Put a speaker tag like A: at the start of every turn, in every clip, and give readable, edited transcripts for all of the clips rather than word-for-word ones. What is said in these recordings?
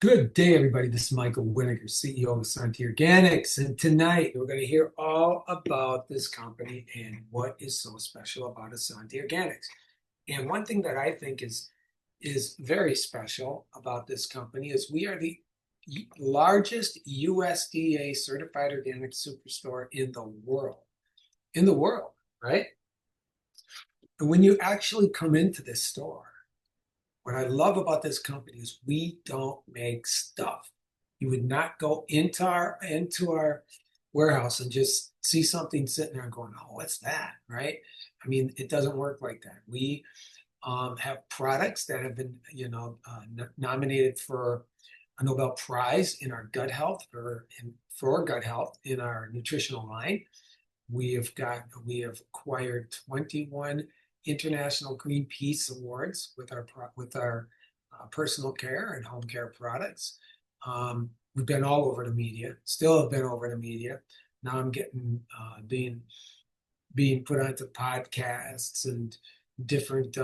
A: Good day, everybody. This is Michael Winiger, CEO of Essante Organics, and tonight we're going to hear all about this company and what is so special about Essante Organics. And one thing that I think is very special about this company is we are the largest USDA certified organic superstore in the world. In the world, right? And when you actually come into this store, what I love about this company is we don't make stuff. You would not go into our warehouse and just see something sitting there and going, "Oh, what's that?" Right? I mean, it doesn't work like that. We have products that have been, nominated for a Nobel Prize in our gut health for gut health in our nutritional line. We have acquired 21 international Greenpeace awards with our personal care and home care products. We've been all over the media, still have been over the media. Now I'm getting being put onto podcasts and different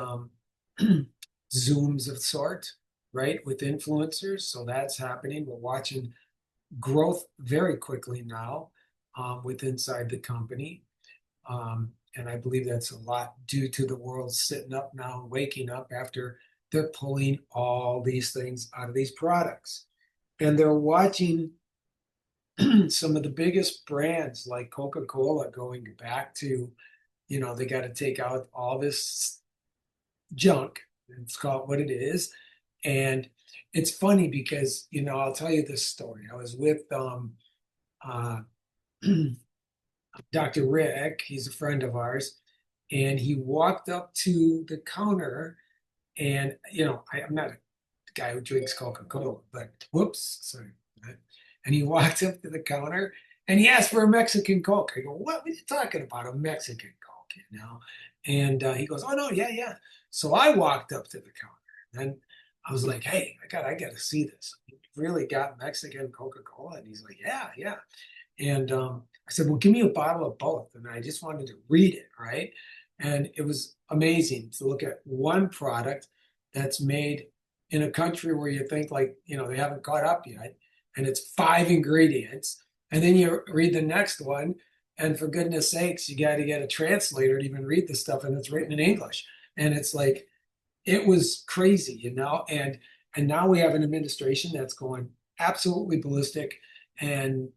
A: Zooms of sort, right, with influencers. So that's happening. We're watching growth very quickly now with inside the company. And I believe that's a lot due to the world sitting up now and waking up after they're pulling all these things out of these products. And they're watching some of the biggest brands like Coca-Cola going back to, they got to take out all this junk. It's called what it is. And it's funny because, I'll tell you this story. I was with uh, Dr. Rick, he's a friend of ours, and he walked up to the counter. And, I'm not a guy who drinks Coca-Cola, but whoops, sorry. And he walked up to the counter and he asked for a Mexican Coke. I go, what are you talking about? A Mexican Coke? And he goes, oh, no, yeah, yeah. So I walked up to the counter and I was like, hey, I got to see this. You really got Mexican Coca-Cola? And he's like, yeah, yeah. And I said, well, give me a bottle of both. And I just wanted to read it, right? And it was amazing to look at one product that's made in a country where you think like, they haven't caught up yet. And it's 5 ingredients. And then you read the next one. And for goodness sakes, you got to get a translator to even read the stuff. And it's written in English. And it's like, it was crazy. And now we have an administration that's going absolutely ballistic and,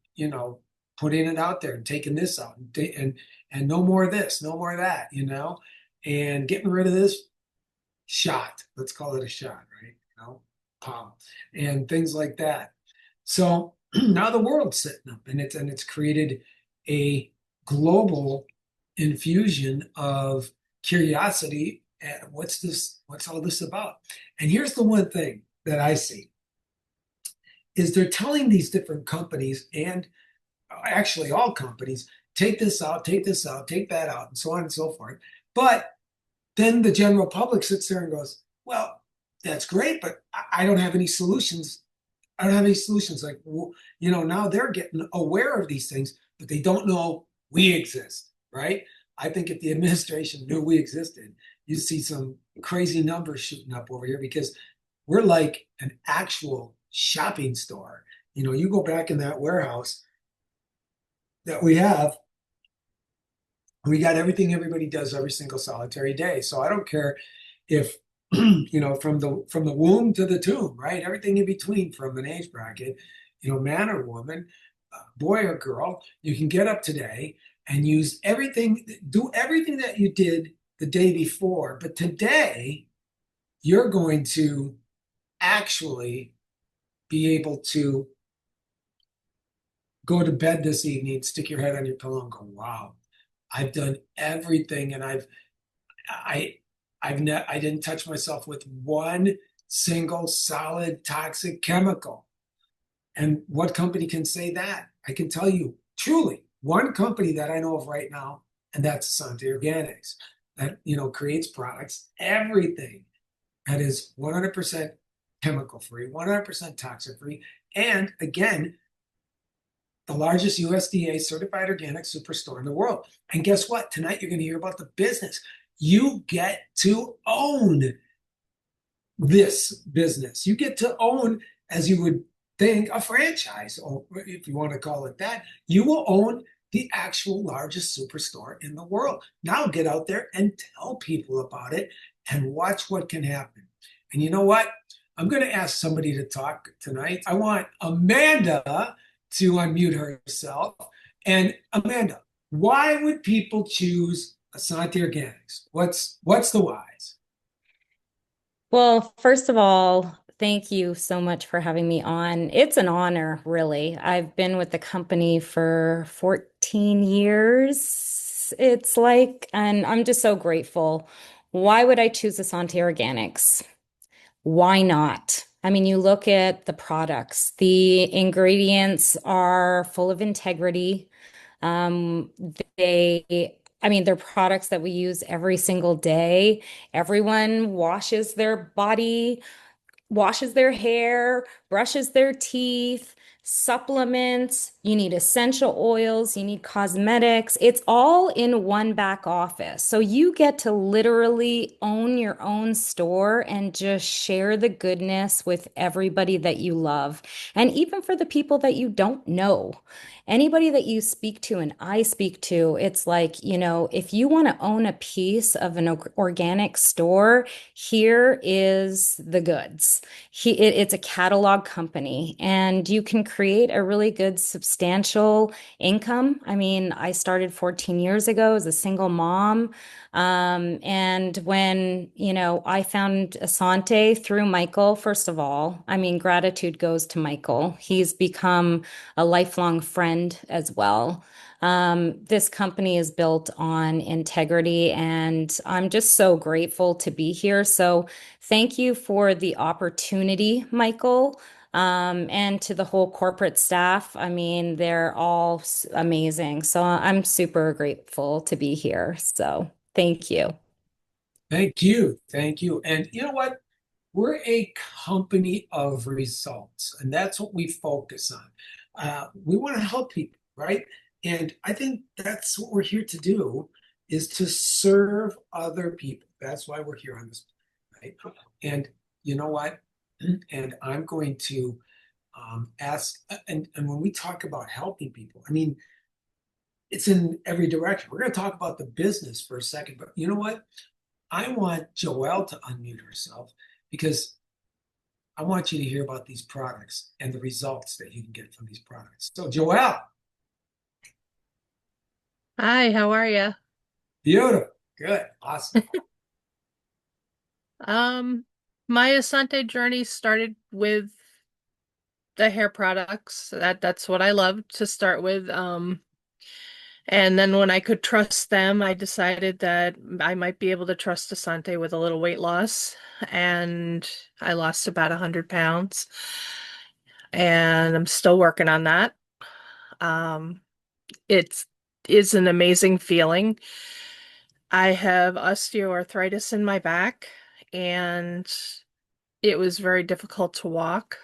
A: putting it out there and taking this out and no more of this, no more of that, and getting rid of this shot. Let's call it a shot, right? Palm and things like that. So now the world's sitting up and it's created a global infusion of curiosity. What's this? What's all this about? And here's the one thing that I see is they're telling these different companies and actually all companies, take this out, take this out, take that out, and so on and so forth. But then the general public sits there and goes, well, that's great, but I don't have any solutions. I don't have any solutions. Like, now they're getting aware of these things, but they don't know we exist, right? I think if the administration knew we existed, you'd see some crazy numbers shooting up over here because we're like an actual shopping store. You go back in that warehouse that we got everything everybody does every single solitary day. So I don't care if from the womb to the tomb, right? Everything in between from an age bracket, man or woman, boy or girl, you can get up today and do everything that you did the day before. But today, you're going to actually be able to go to bed this evening, stick your head on your pillow and go, wow, I've done everything and I I didn't touch myself with one single solid toxic chemical. And what company can say that? I can tell you truly one company that I know of right now, and that's Essante Organics, that creates products, everything that is 100% chemical free, 100% toxic free, and again, the largest USDA certified organic superstore in the world. And guess what? Tonight you're going to hear about the business. You get to own this business. You get to own as you would think, a franchise, or if you want to call it that. You will own the actual largest superstore in the world. Now get out there and tell people about it and watch what can happen. And you know what? I'm going to ask somebody to talk tonight. I want Amanda to unmute herself. And Amanda, why would people choose Asante Organics? What's the whys?
B: Well, first of all, thank you so much for having me on. It's an honor, really. I've been with the company for 14 years, it's like, and I'm just so grateful. Why would I choose Asante Organics? Why not? I mean, you look at the products, the ingredients are full of integrity. Um, I mean, they're products that we use every single day. Everyone washes their hair, brushes their teeth, supplements, you need essential oils, you need cosmetics. It's all in one back office. So you get to literally own your own store and just share the goodness with everybody that you love. And even for the people that you don't know. Anybody that you speak to and I speak to, it's like, if you want to own a piece of an organic store, here is the goods. It's a catalog company, and you can create a really good, substantial income. I mean, I started 14 years ago as a single mom. And when, I found Asante through Michael, first of all, I mean, gratitude goes to Michael. He's become a lifelong friend as well. This company is built on integrity, and I'm just so grateful to be here. So, thank you for the opportunity, Michael, and to the whole corporate staff. I mean, they're all amazing. So, I'm super grateful to be here. So, thank you.
A: Thank you. Thank you. And you know what? We're a company of results, and that's what we focus on. We want to help people, right? And I think that's what we're here to do, is to serve other people. That's why we're here on this, right? And you know what? And I'm going to ask, and when we talk about helping people, I mean, it's in every direction. We're going to talk about the business for a second, but you know what? I want Joelle to unmute herself because I want you to hear about these products and the results that you can get from these products. So, Joelle,
C: Hi, how are you?
A: beautiful, good, awesome.
C: Um, my Asante journey started with the hair products. That's what I loved to start with. And then when I could trust them, I decided that I might be able to trust Asante with a little weight loss. And I lost about 100 pounds. And I'm still working on that. Um, it's is an amazing feeling. I have osteoarthritis in my back, and it was very difficult to walk.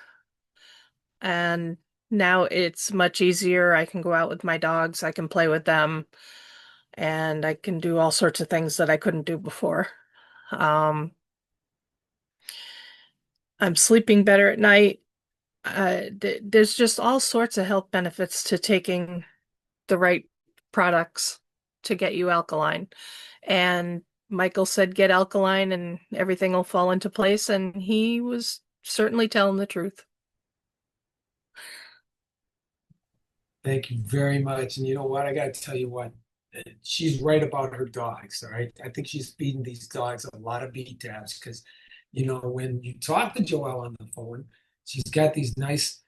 C: And now it's much easier. I can go out with my dogs, I can play with them, and I can do all sorts of things that I couldn't do before. Um, I'm sleeping better at night. There's just all sorts of health benefits to taking the right products to get you alkaline. And Michael said, get alkaline and everything will fall into place. And he was certainly telling the truth.
A: Thank you very much. And you know what? I got to tell you what, she's right about her dogs. All right. I think she's feeding these dogs a lot of B tabs because, when you talk to Joelle on the phone, she's got these nice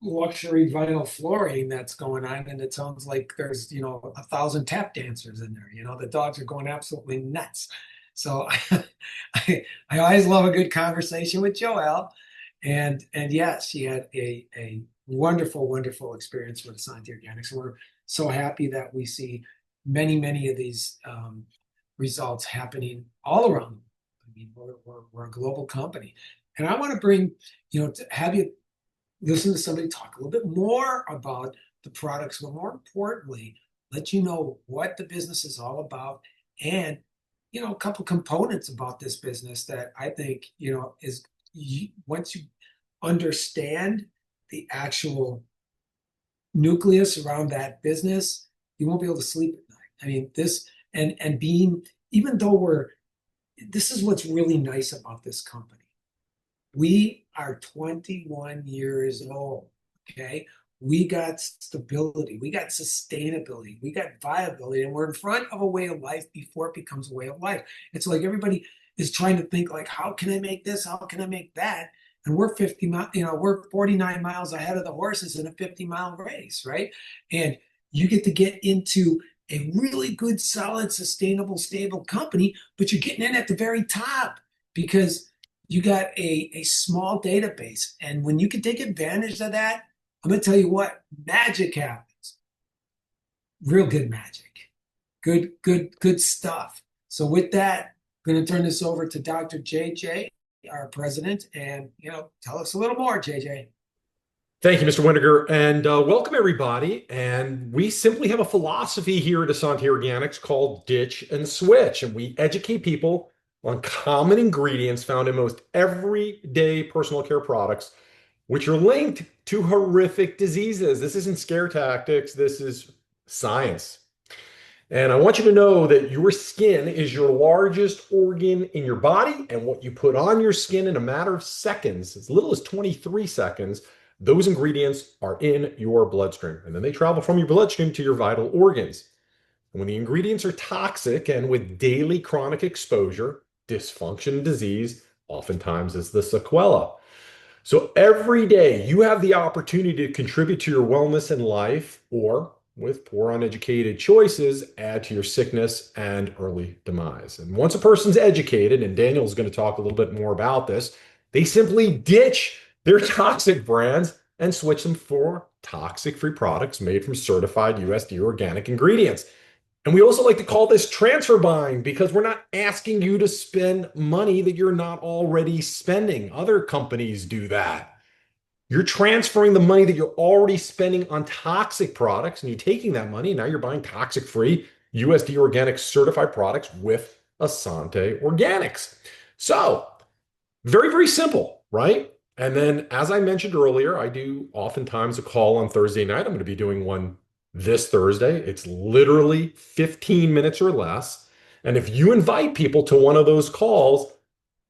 A: luxury vinyl flooring that's going on, and it sounds like there's 1,000 tap dancers in there. The dogs are going absolutely nuts. So I always love a good conversation with Joelle, and yes, she had a wonderful, wonderful experience with Asante Organics. And we're so happy that we see many of these results happening all around. I mean, we're a global company, and I want to bring to have you listen to somebody talk a little bit more about the products, but more importantly, let you know what the business is all about, and a couple components about this business that I think is once you understand the actual nucleus around that business, you won't be able to sleep at night. I mean, this and being, even though this is what's really nice about this company. We are 21 years old, okay? We got stability, we got sustainability, we got viability, and we're in front of a way of life before it becomes a way of life. It's like everybody is trying to think like, how can I make this? How can I make that? And we're 50 miles, we're 49 miles ahead of the horses in a 50-mile race, right? And you get into a really good, solid, sustainable, stable company, but you're getting in at the very top because you got a small database. And when you can take advantage of that, I'm going to tell you what, magic happens. Real good magic. Good stuff. So with that, I'm going to turn this over to Dr. JJ, our president, and tell us a little more, JJ.
D: Thank you, Mr. Windiger, and welcome everybody. And we simply have a philosophy here at Essante Organics called Ditch and Switch, and we educate people on common ingredients found in most everyday personal care products, which are linked to horrific diseases. This isn't scare tactics, this is science. And I want you to know that your skin is your largest organ in your body, and what you put on your skin in a matter of seconds, as little as 23 seconds, those ingredients are in your bloodstream, and then they travel from your bloodstream to your vital organs. And when the ingredients are toxic and with daily chronic exposure, dysfunction and disease oftentimes is the sequela. So every day you have the opportunity to contribute to your wellness in life, or with poor uneducated choices, add to your sickness and early demise. And once a person's educated, and Daniel's going to talk a little bit more about this, they simply ditch their toxic brands and switch them for toxic-free products made from certified USDA organic ingredients. And we also like to call this transfer buying because we're not asking you to spend money that you're not already spending. Other companies do that. You're transferring the money that you're already spending on toxic products, and you're taking that money, and now you're buying toxic-free USDA organic certified products with Essante Organics. So, very, very simple, right? And then, as I mentioned earlier, I do oftentimes a call on Thursday night. I'm going to be doing one this Thursday. It's literally 15 minutes or less. And if you invite people to one of those calls,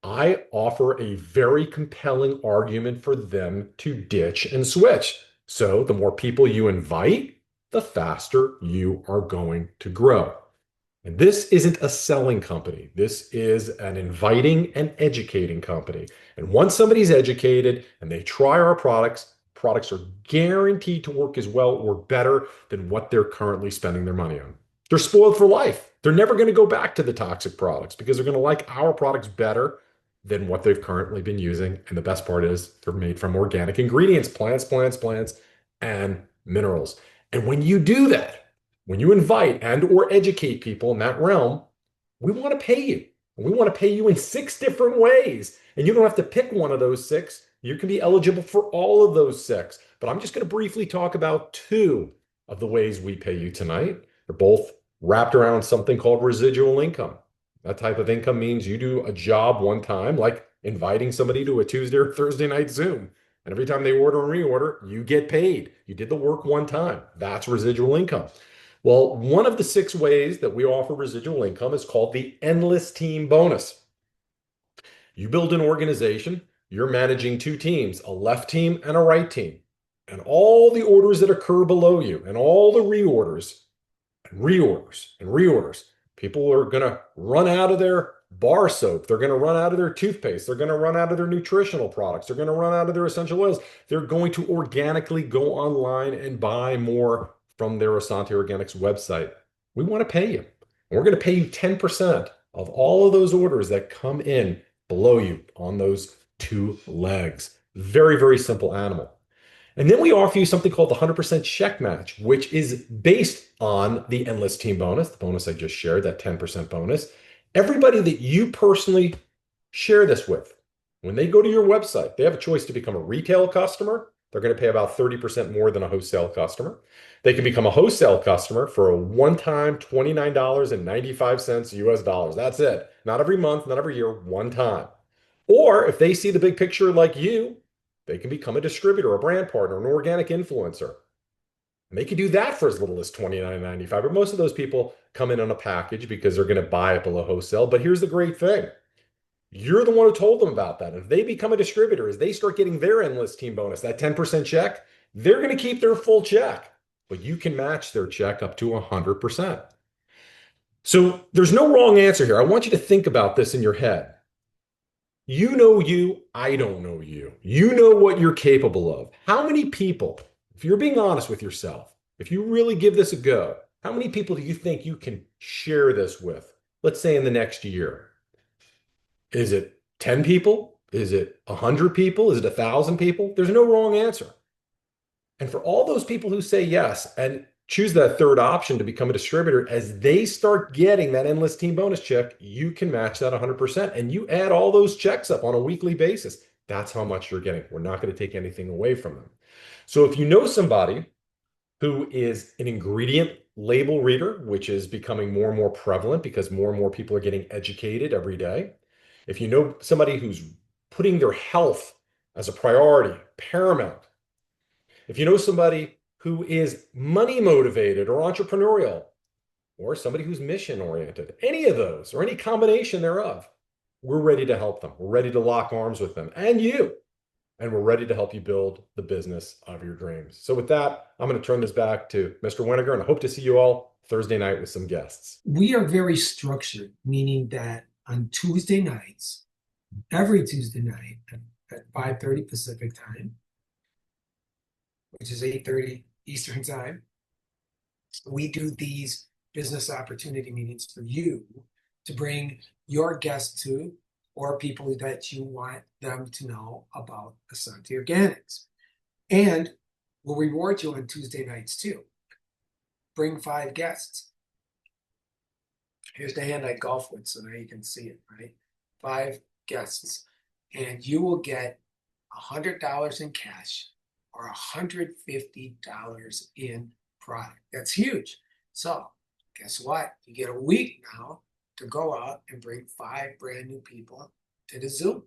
D: I offer a very compelling argument for them to ditch and switch. So the more people you invite, the faster you are going to grow. And this isn't a selling company. This is an inviting and educating company. And once somebody's educated and they try our products, products are guaranteed to work as well or better than what they're currently spending their money on. They're spoiled for life. They're never going to go back to the toxic products because they're going to like our products better than what they've currently been using. And the best part is they're made from organic ingredients, plants, and minerals. And when you do that, when you invite and or educate people in that realm, we want to pay you. We want to pay you in 6 different ways. And you don't have to pick one of those 6. You can be eligible for all of those 6. But I'm just going to briefly talk about 2 of the ways we pay you tonight. They're both wrapped around something called residual income. That type of income means you do a job one time, like inviting somebody to a Tuesday or Thursday night Zoom. And every time they order and reorder, you get paid. You did the work one time. That's residual income. Well, one of the 6 ways that we offer residual income is called the Endless Team Bonus. You build an organization, you're managing 2 teams, a left team and a right team. And all the orders that occur below you and all the reorders and reorders, people are going to run out of their bar soap. They're going to run out of their toothpaste. They're going to run out of their nutritional products. They're going to run out of their essential oils. They're going to organically go online and buy more from their Essante Organics website. We want to pay you. And we're going to pay you 10% of all of those orders that come in below you on those 2 legs. Very, very simple animal. And then we offer you something called the 100% check match, which is based on the Endless Team Bonus, the bonus I just shared, that 10% bonus. Everybody that you personally share this with, when they go to your website, they have a choice to become a retail customer. They're going to pay about 30% more than a wholesale customer. They can become a wholesale customer for a one-time $29.95 US dollars. That's it. Not every month, not every year, one time. Or if they see the big picture like you, They can become a distributor, a brand partner, an organic influencer. And they can do that for as little as $29.95. But most of those people come in on a package because they're going to buy it below wholesale. But here's the great thing. You're the one who told them about that. If they become a distributor, as they start getting their endless team bonus, that 10% check, they're going to keep their full check. But you can match their check up to 100%. So there's no wrong answer here. I want you to think about this in your head. You know you, I don't know you. You know what you're capable of. How many people, if you're being honest with yourself, if you really give this a go, how many people do you think you can share this with? Let's say in the next year. Is it 10 people? Is it 100 people? Is it 1,000 people? There's no wrong answer. And for all those people who say yes and choose that third option to become a distributor, as they start getting that endless team bonus check, you can match that 100%. And you add all those checks up on a weekly basis. That's how much you're getting. We're not going to take anything away from them. So if you know somebody who is an ingredient label reader, which is becoming more and more prevalent because more and more people are getting educated every day. If you know somebody who's putting their health as a priority, paramount. If you know somebody who is money motivated or entrepreneurial, or somebody who's mission oriented, any of those or any combination thereof, we're ready to help them. We're ready to lock arms with them and you. And we're ready to help you build the business of your dreams. So with that, I'm going to turn this back to Mr. Weniger, and I hope to see you all Thursday night with some guests.
A: We are very structured, meaning that on Tuesday nights, every Tuesday night at 5:30 Pacific time, which is 8:30 Eastern time, we do these business opportunity meetings for you to bring your guests to, or people that you want them to know about Essante Organics. And we'll reward you on Tuesday nights too. Bring 5 guests. Here's the hand I golf with, so now you can see it, right? 5 guests. And you will get $100 in cash or $150 in product. That's huge. So guess what? You get a week now to go out and bring 5 brand new people to the Zoom.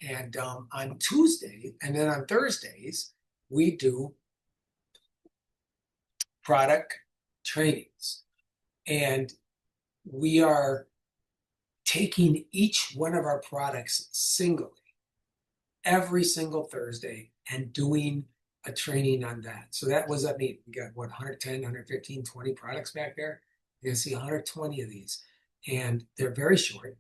A: And on Tuesday, and then on Thursdays, we do product trainings. And we are taking each one of our products singly every single Thursday and doing a training on that. So that was at me. We got what, 110, 115, 20 products back there. You're gonna see 120 of these. And they're very short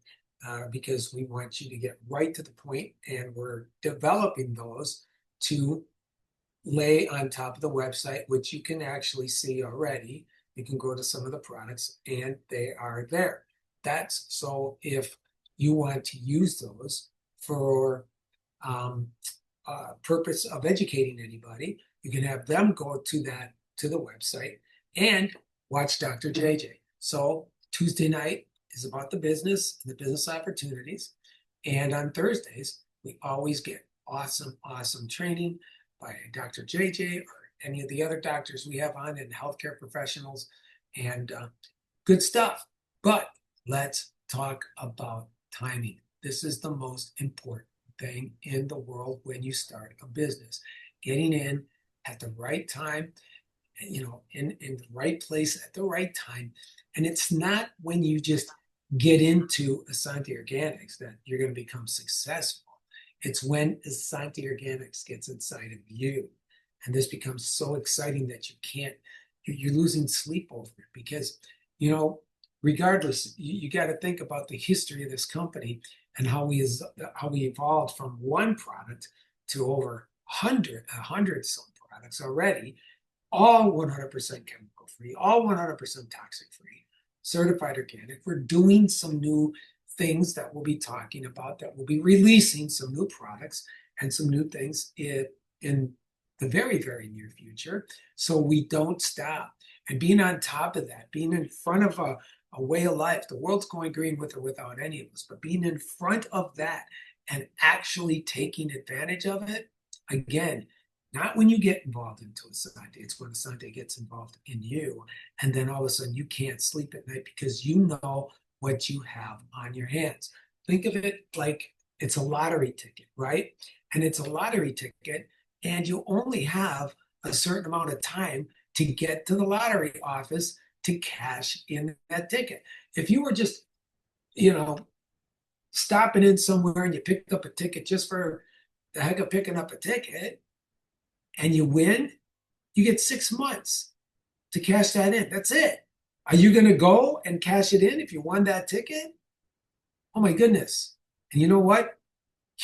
A: because we want you to get right to the point, and we're developing those to lay on top of the website, which you can actually see already. You can go to some of the products and they are there. That's so if you want to use those for purpose of educating anybody, you can have them go to the website and watch Dr. JJ. So Tuesday night is about the business and the business opportunities. And on Thursdays, we always get awesome training by Dr. JJ or any of the other doctors we have on and healthcare professionals, and good stuff. But let's talk about timing. This is the most important thing in the world when you start a business. Getting in at the right time, in the right place at the right time. And it's not when you just get into Essante Organics that you're going to become successful. It's when Essante Organics gets inside of you. And this becomes so exciting that you're losing sleep over it because, regardless, you got to think about the history of this company and how we evolved from one product to over 100 some products already, all 100% chemical free, all 100% toxic free, certified organic. We're doing some new things that we'll be talking about, that we'll be releasing some new products and some new things in the very, very near future. So we don't stop. And being on top of that, being in front of a way of life, the world's going green with or without any of us, but being in front of that and actually taking advantage of it, again, not when you get involved into Essante, it's when Essante gets involved in you. And then all of a sudden you can't sleep at night because you know what you have on your hands. Think of it like it's a lottery ticket, right? and it's a lottery ticket, and you only have a certain amount of time to get to the lottery office to cash in that ticket. If you were just, you know, stopping in somewhere and you pick up a ticket just for the heck of picking up a ticket and you win, you get 6 months to cash that in. That's it. Are you going to go and cash it in if you won that ticket? Oh my goodness. And you know what?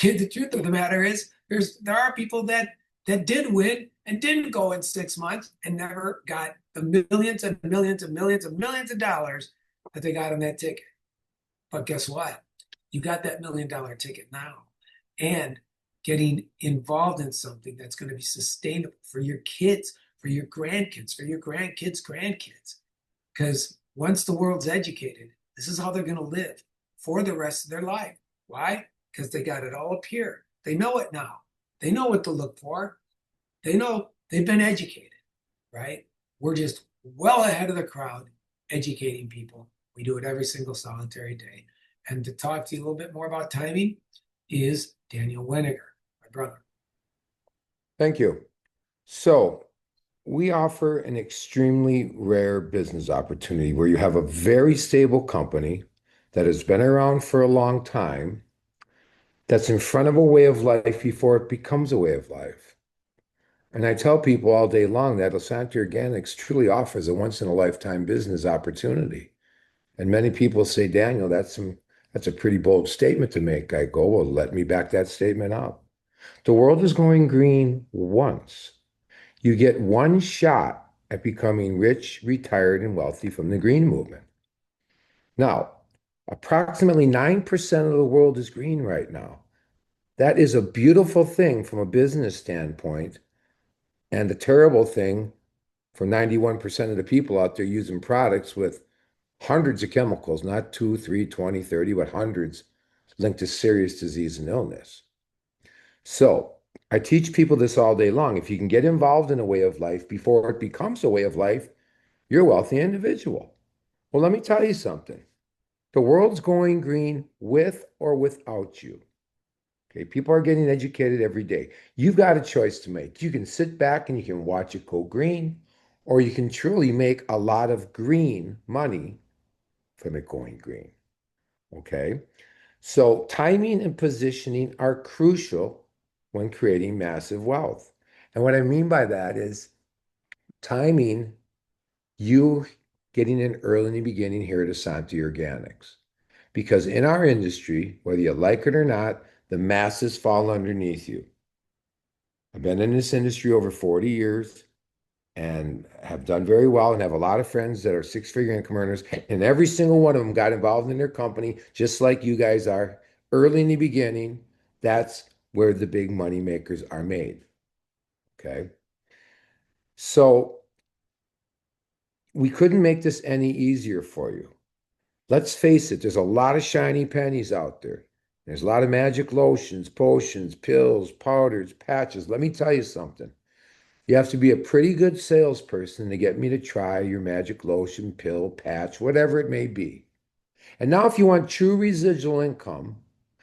A: The truth of the matter is there are people that did win and didn't go in 6 months and never got the millions and millions and millions and millions of dollars that they got on that ticket. But guess what? You got that $1 million ticket now. And getting involved in something that's going to be sustainable for your kids, for your grandkids, for your grandkids' grandkids. Because once the world's educated, this is how they're going to live for the rest of their life. Why? Because they got it all up here. They know it now. They know what to look for. They know they've been educated, right? We're just well ahead of the crowd educating people. We do it every single solitary day. And to talk to you a little bit more about timing is Daniel Weniger, my brother.
E: Thank you. So, we offer an extremely rare business opportunity where you have a very stable company that has been around for a long time, that's in front of a way of life before it becomes a way of life. And I tell people all day long that Essante Organics truly offers a once in a lifetime business opportunity. And many people say, Daniel, that's a pretty bold statement to make. I go, well, let me back that statement up. The world is going green once. You get one shot at becoming rich, retired, and wealthy from the green movement. Now, approximately 9% of the world is green right now. That is a beautiful thing from a business standpoint, and a terrible thing for 91% of the people out there using products with hundreds of chemicals, not 2, 3, 20, 30, but hundreds linked to serious disease and illness. So I teach people this all day long. If you can get involved in a way of life before it becomes a way of life, you're a wealthy individual. Well, let me tell you something. The world's going green with or without you. Okay, people are getting educated every day. You've got a choice to make. You can sit back and you can watch it go green, or you can truly make a lot of green money from it going green. Okay, so timing and positioning are crucial when creating massive wealth. And what I mean by that is timing, you getting in early in the beginning here at Essante Organics. Because in our industry, whether you like it or not, the masses fall underneath you. I've been in this industry over 40 years and have done very well and have a lot of friends that are six-figure income earners, and every single one of them got involved in their company, just like you guys are, early in the beginning. That's where the big money makers are made. Okay. So we couldn't make this any easier for you. Let's face it, there's a lot of shiny pennies out there. There's a lot of magic lotions, potions, pills, powders, patches. Let me tell you something. You have to be a pretty good salesperson to get me to try your magic lotion, pill, patch, whatever it may be. And now, if you want true residual income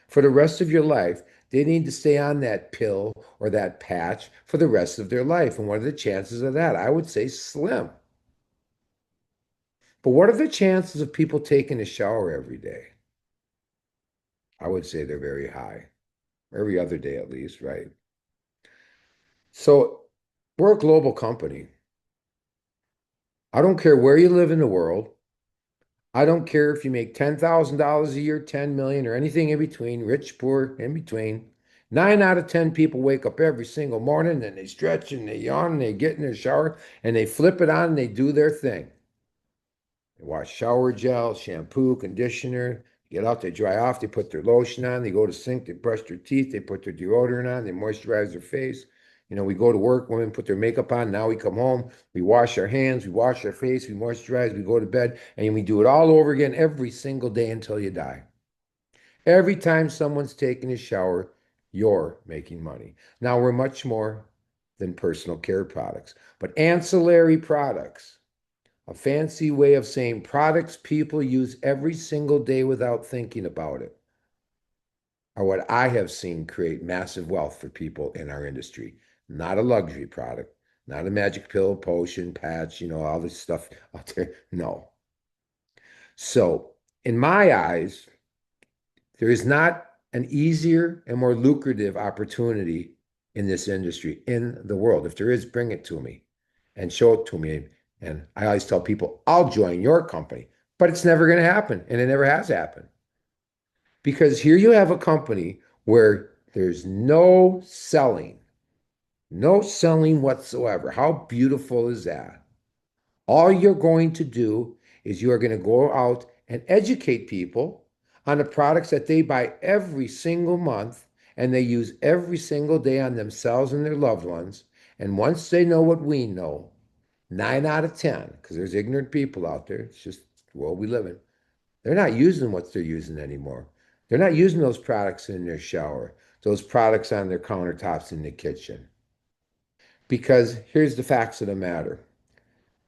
E: for the rest of your life, they need to stay on that pill or that patch for the rest of their life. And what are the chances of that? I would say slim. But what are the chances of people taking a shower every day? I would say they're very high, every other day at least, right? So we're a global company. I don't care where you live in the world. I don't care if you make $10,000 a year, 10 million, or anything in between, rich, poor, in between. 9 out of 10 people wake up every single morning and they stretch and they yawn and they get in their shower and they flip it on and they do their thing. They wash shower gel, shampoo, conditioner, get out, they dry off, they put their lotion on, they go to sink, they brush their teeth, they put their deodorant on, they moisturize their face. You know, we go to work, women put their makeup on, now we come home, we wash our hands, we wash our face, we moisturize, we go to bed, and we do it all over again every single day until you die. Every time someone's taking a shower, you're making money. Now, we're much more than personal care products, but ancillary products, a fancy way of saying products people use every single day without thinking about it, are what I have seen create massive wealth for people in our industry. Not a luxury product, not a magic pill, potion, patch, all this stuff out there. No. So, in my eyes, there is not an easier and more lucrative opportunity in this industry in the world. If there is, bring it to me and show it to me. And I always tell people, I'll join your company, but it's never going to happen. And it never has happened. Because here you have a company where there's no selling whatsoever. How beautiful is that? All you're going to do is you are going to go out and educate people on the products that they buy every single month and they use every single day on themselves and their loved ones. And once they know what we know, 9 out of 10, because there's ignorant people out there, it's just the world we live in, they're not using what they're using anymore. They're not using those products in their shower, those products on their countertops in the kitchen. Because here's the facts of the matter.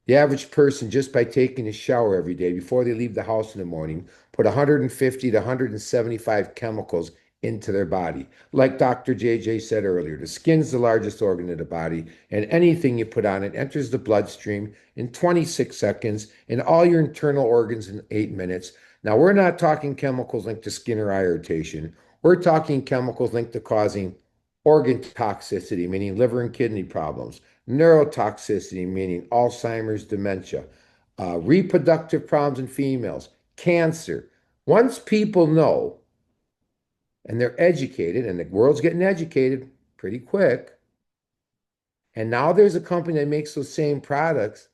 E: The average person, just by taking a shower every day before they leave the house in the morning, put 150 to 175 chemicals into their body. Like Dr. JJ said earlier, the skin's the largest organ of the body, and anything you put on it enters the bloodstream in 26 seconds and all your internal organs in 8 minutes. Now, we're not talking chemicals linked to skin or eye irritation. We're talking chemicals linked to causing organ toxicity, meaning liver and kidney problems, neurotoxicity, meaning Alzheimer's, dementia, reproductive problems in females, cancer. Once people know and they're educated, and the world's getting educated pretty quick, and now there's a company that makes those same products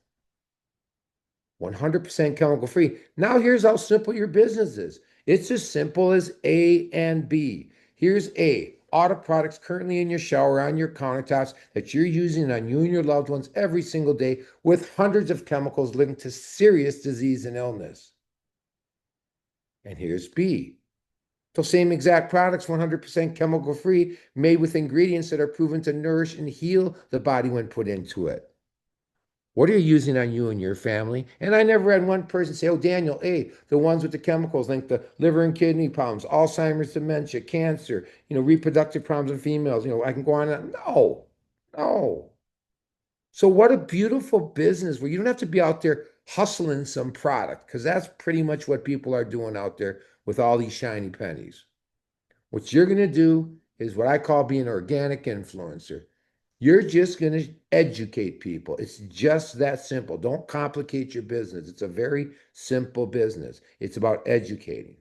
E: 100% chemical free. Now, here's how simple your business is. It's as simple as A and B. Here's A, all the products currently in your shower, on your countertops that you're using on you and your loved ones every single day with hundreds of chemicals linked to serious disease and illness. And here's B. Those same exact products, 100% chemical free, made with ingredients that are proven to nourish and heal the body when put into it. What are you using on you and your family? And I never had one person say, oh, Daniel, hey, the ones with the chemicals linked to liver and kidney problems, Alzheimer's, dementia, cancer, reproductive problems in females, I can go on and on. No, no. So what a beautiful business where you don't have to be out there hustling some product, because that's pretty much what people are doing out there with all these shiny pennies. What you're going to do is what I call being an organic influencer. You're just going to educate people. It's just that simple. Don't complicate your business. It's a very simple business. It's about educating.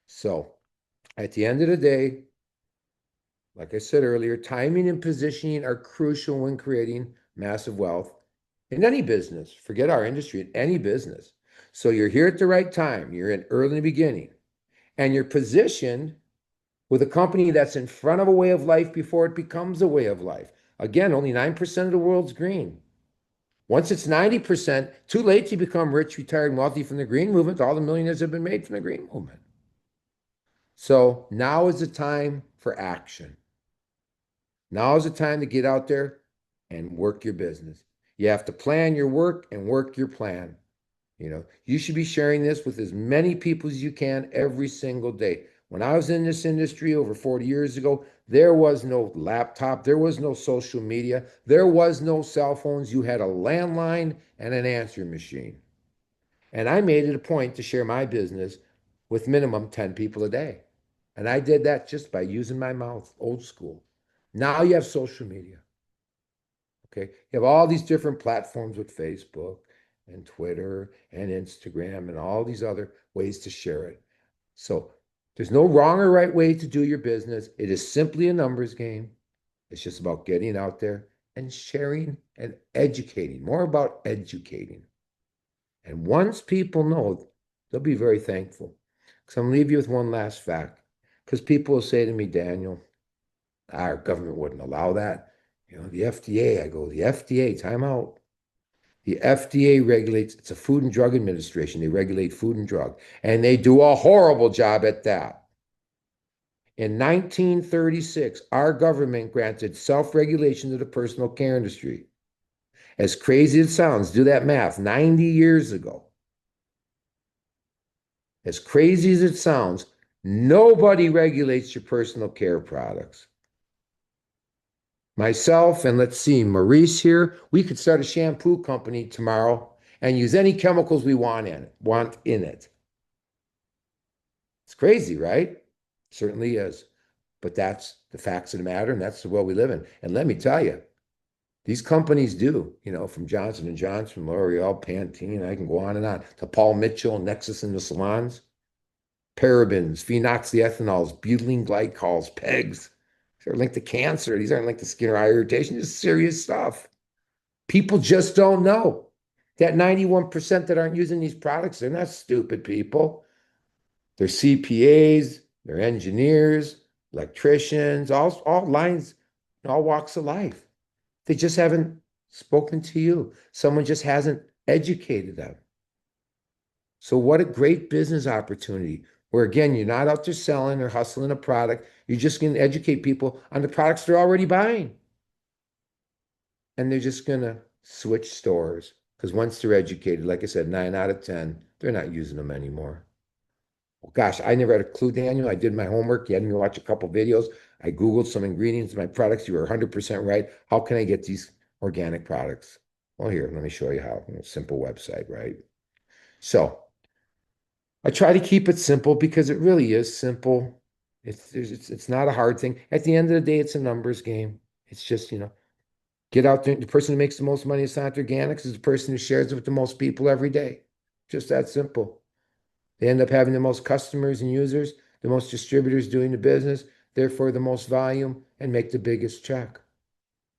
E: So at the end of the day, like I said earlier, timing and positioning are crucial when creating massive wealth in any business. Forget our industry, in any business. So you're here at the right time. You're in early in the beginning. And you're positioned with a company that's in front of a way of life before it becomes a way of life. Again, only 9% of the world's green. Once it's 90%, too late to become rich, retired, and wealthy from the green movement. All the millionaires have been made from the green movement. So now is the time for action. Now is the time to get out there and work your business. You have to plan your work and work your plan. You should be sharing this with as many people as you can every single day. When I was in this industry over 40 years ago, there was no laptop, there was no social media, there was no cell phones. You had a landline and an answering machine. And I made it a point to share my business with minimum 10 people a day. And I did that just by using my mouth, old school. Now you have social media. Okay. You have all these different platforms with Facebook and Twitter and Instagram and all these other ways to share it. So there's no wrong or right way to do your business. It is simply a numbers game. It's just about getting out there and sharing and educating, more about educating. And once people know, they'll be very thankful. Because I'm going to leave you with one last fact. Because people will say to me, Daniel, our government wouldn't allow that. The FDA, I go, the FDA, time out. The FDA regulates, it's a Food and Drug Administration. They regulate food and drug, and they do a horrible job at that. In 1936, our government granted self-regulation to the personal care industry. As crazy as it sounds, do that math, 90 years ago. As crazy as it sounds, Nobody regulates your personal care products. Myself and let's see, Maurice here, we could start a shampoo company tomorrow and use any chemicals we want in it. It's crazy, right? Certainly is. But that's the facts of the matter, and that's the world we live in. And let me tell you, these companies do, from Johnson and Johnson, L'Oreal, Pantene, I can go on and on, to Paul Mitchell, Nexus in the salons, parabens, phenoxyethanols, butylene glycols, PEGs. These are linked to cancer. These aren't linked to skin or eye irritation. This is serious stuff. People just don't know. That 91% that aren't using these products, they're not stupid people. They're CPAs, they're engineers, electricians, all lines, all walks of life. They just haven't spoken to you. Someone just hasn't educated them. So what a great business opportunity where, again, you're not out there selling or hustling a product. You're just going to educate people on the products they're already buying. And they're just going to switch stores because once they're educated, like I said, 9 out of 10, they're not using them anymore. Well, gosh, I never had a clue, Daniel. I did my homework. You had me watch a couple videos. I Googled some ingredients in my products. You were 100% right. How can I get these organic products? Well, here, let me show you how. Simple website, right? So I try to keep it simple because it really is simple. It's not a hard thing. At the end of the day, it's a numbers game. It's just, get out there. The person who makes the most money at Essante Organics is the person who shares it with the most people every day. Just that simple. They end up having the most customers and users, the most distributors doing the business, therefore the most volume, and make the biggest check.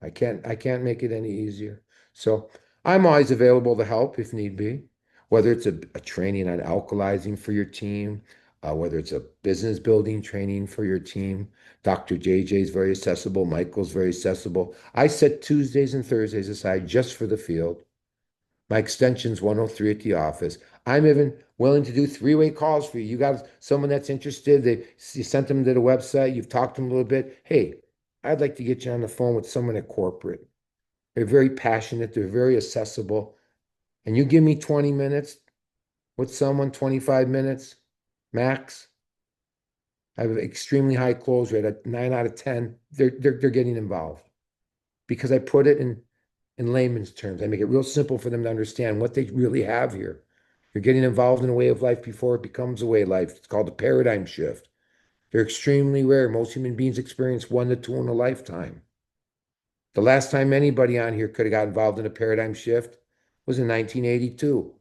E: I can't make it any easier. So I'm always available to help if need be, whether it's a training on alkalizing for your team, whether it's a business building training for your team. Dr. JJ is very accessible. Michael's very accessible. I set Tuesdays and Thursdays aside just for the field. My extension's 103 at the office. I'm even willing to do three-way calls for you. You got someone that's interested, you sent them to the website, you've talked to them a little bit. Hey, I'd like to get you on the phone with someone at corporate. They're very passionate, they're very accessible. And you give me 20 minutes with someone, 25 minutes max. I have an extremely high close rate at 9 out of 10. They're getting involved because I put it in layman's terms. I make it real simple for them to understand what they really have here. You're getting involved in a way of life before it becomes a way of life. It's called a paradigm shift. They're extremely rare. Most human beings experience 1 to 2 in a lifetime. The last time anybody on here could have got involved in a paradigm shift was in 1982.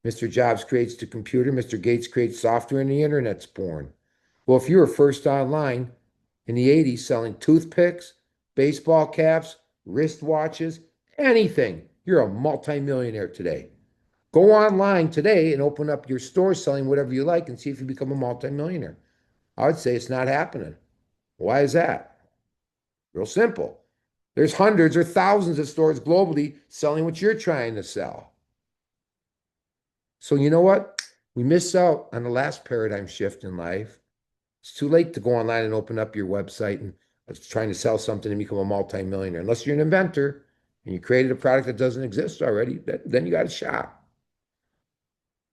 E: Mr. Jobs creates the computer, Mr. Gates creates software, and the internet's born. Well, if you were first online in the 80s selling toothpicks, baseball caps, wristwatches, anything, you're a multimillionaire today. Go online today and open up your store selling whatever you like and see if you become a multimillionaire. I would say it's not happening. Why is that? Real simple. There's hundreds or thousands of stores globally selling what you're trying to sell. So you know what? We miss out on the last paradigm shift in life. It's too late to go online and open up your website and trying to sell something and become a multimillionaire. Unless you're an inventor and you created a product that doesn't exist already, then you got a shot.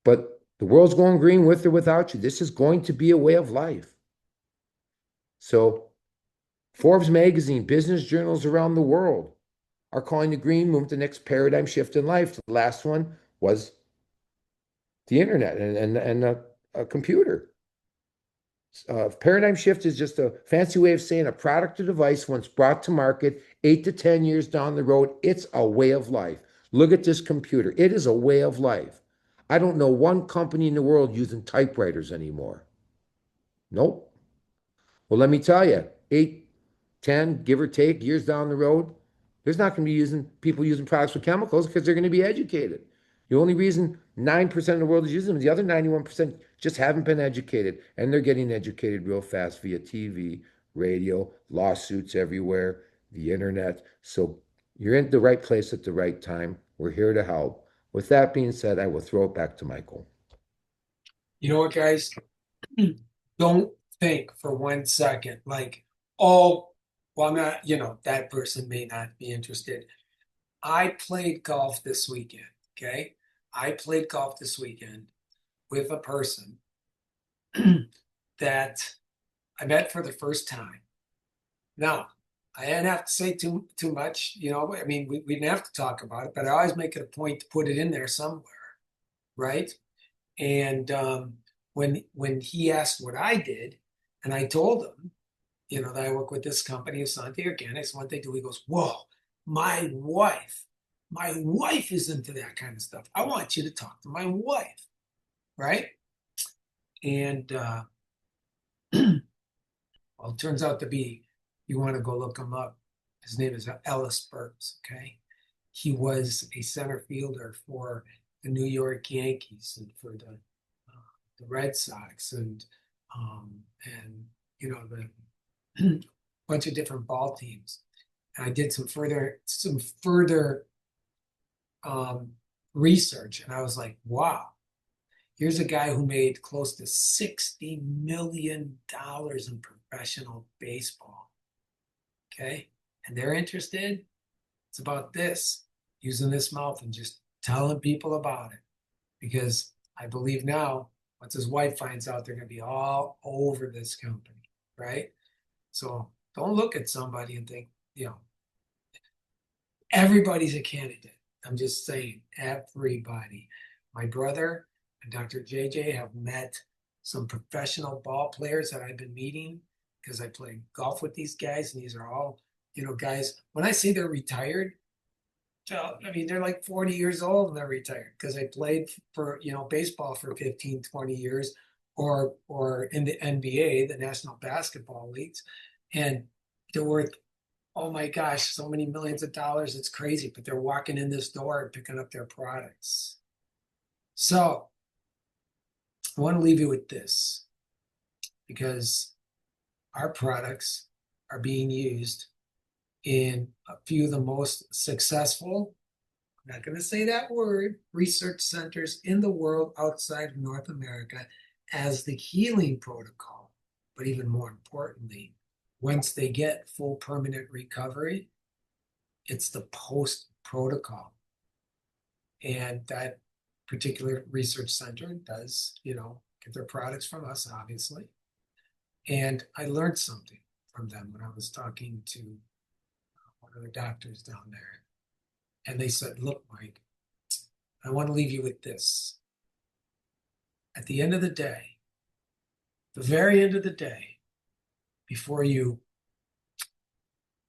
E: But the world's going green with or without you. This is going to be a way of life. So Forbes magazine, business journals around the world are calling the green movement the next paradigm shift in life. The last one was the internet and a computer. Paradigm shift is just a fancy way of saying a product or device once brought to market 8 to 10 years down the road, it's a way of life. Look at this computer. It is a way of life. I don't know one company in the world using typewriters anymore. Nope. Well, let me tell you, 8, 10, give or take years down the road, there's not going to be people using products with chemicals because they're going to be educated. The only reason 9% of the world is using them is the other 91% just haven't been educated. And they're getting educated real fast via TV, radio, lawsuits everywhere, the internet. So you're in the right place at the right time. We're here to help. With that being said, I will throw it back to Michael.
A: You know what, guys? Don't think for 1 second like, oh, well, I'm not, that person may not be interested. I played golf this weekend, okay? I played golf this weekend with a person that I met for the first time. Now, I didn't have to say too much, you know. I mean, we didn't have to talk about it, but I always make it a point to put it in there somewhere, right? And when he asked what I did, and I told him, you know, that I work with this company, Essante Organics, what they do, he goes, "Whoa, my wife is into that kind of stuff. I want you to talk to my wife," right? And well, it turns out to be, you want to go look him up. His name is Ellis Burks, okay? He was a center fielder for the New York Yankees and for the Red Sox and you know the bunch of different ball teams. And I did some further um, research, and I was like, wow, here's a guy who made close to $60 million in professional baseball. Okay. And they're interested. It's about this, using this mouth and just telling people about it. Because I believe now, once his wife finds out, they're going to be all over this company. Right. So don't look at somebody and think, you know, everybody's a candidate. I'm just saying, everybody. My brother and Dr. JJ have met some professional ball players that I've been meeting because I play golf with these guys, and these are all, you know, guys. When I say they're retired, I mean, they're like 40 years old and they're retired because I played for, you know, baseball for 15, 20 years or in the NBA, the National Basketball Leagues. And they're worth, oh my gosh, so many millions of dollars. It's crazy, but they're walking in this door and picking up their products. So I want to leave you with this because our products are being used in a few of the most successful, I'm not going to say that word, research centers in the world outside of North America as the healing protocol. But even more importantly, once they get full permanent recovery, it's the post protocol. And that particular research center does, you know, get their products from us, obviously. And I learned something from them when I was talking to one of the doctors down there. And they said, look, Mike, I want to leave you with this. At the end of the day, the very end of the day, before you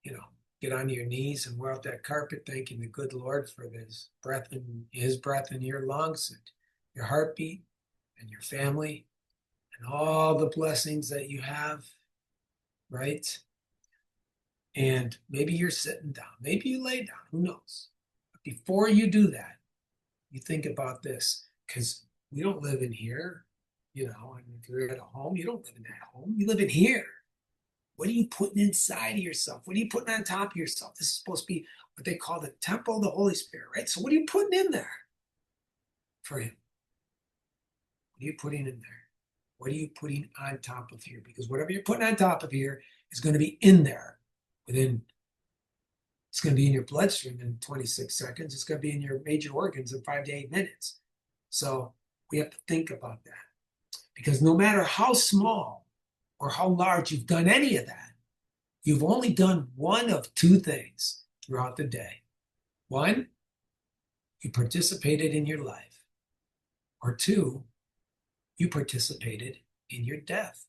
A: know, get on your knees and wear out that carpet, thanking the good Lord for his breath in your lungs and your heartbeat and your family and all the blessings that you have, right? And maybe you're sitting down, maybe you lay down, who knows? But before you do that, you think about this, because we don't live in here, you know, and if you're at a home, you don't live in that home, you live in here. What are you putting inside of yourself? What are you putting on top of yourself? This is supposed to be what they call the temple of the Holy Spirit, right? So what are you putting in there for him? What are you putting in there? What are you putting on top of here? Because whatever you're putting on top of here is going to be in there it's going to be in your bloodstream in 26 seconds. It's going to be in your major organs in 5 to 8 minutes. So we have to think about that. Because no matter how small or how large you've done any of that, you've only done one of two things throughout the day. One, you participated in your life. Or two, you participated in your death.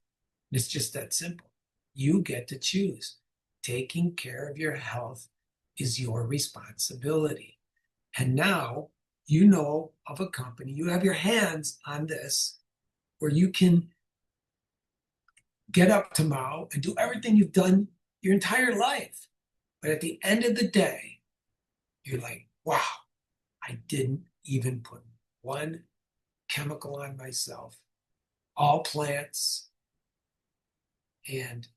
A: And it's just that simple. You get to choose. Taking care of your health is your responsibility. And now you know of a company, you have your hands on this, where you can get up tomorrow and do everything you've done your entire life. But at the end of the day, you're like, wow, I didn't even put one chemical on myself, all plants. And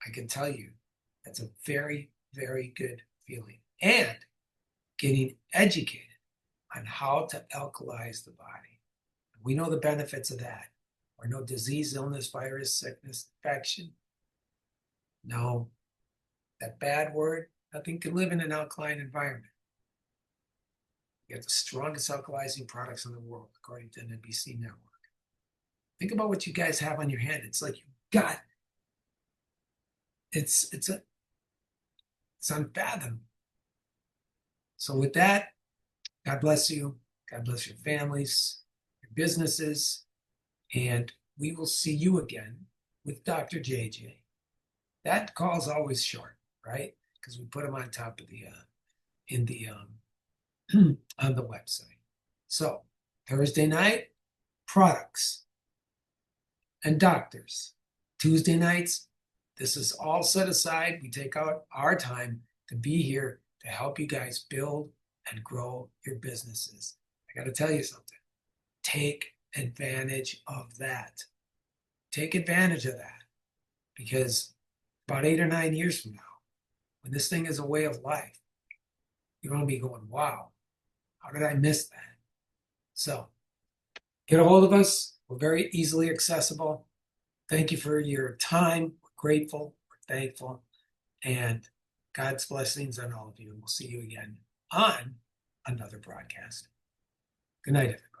A: I can tell you, that's a very, very good feeling. And getting educated on how to alkalize the body. We know the benefits of that. Or no disease, illness, virus, sickness, infection. No, that bad word, nothing can live in an alkaline environment. We have the strongest alkalizing products in the world, according to an NBC network. Think about what you guys have on your hand. It's like you God, it's unfathomable. So with that, God bless you. God bless your families, your businesses, and we will see you again with Dr. JJ. That call's always short, right? Because we put them on top of the in the on the website. So Thursday night, products and doctors. Tuesday nights, this is all set aside. We take out our time to be here to help you guys build and grow your businesses. I got to tell you something. Take advantage of that. Take advantage of that, because about 8 or 9 years from now, when this thing is a way of life, you're going to be going, wow, how did I miss that? So get a hold of us. We're very easily accessible. Thank you for your time. We're grateful. We're thankful. And God's blessings on all of you. And we'll see you again on another broadcast. Good night, everyone.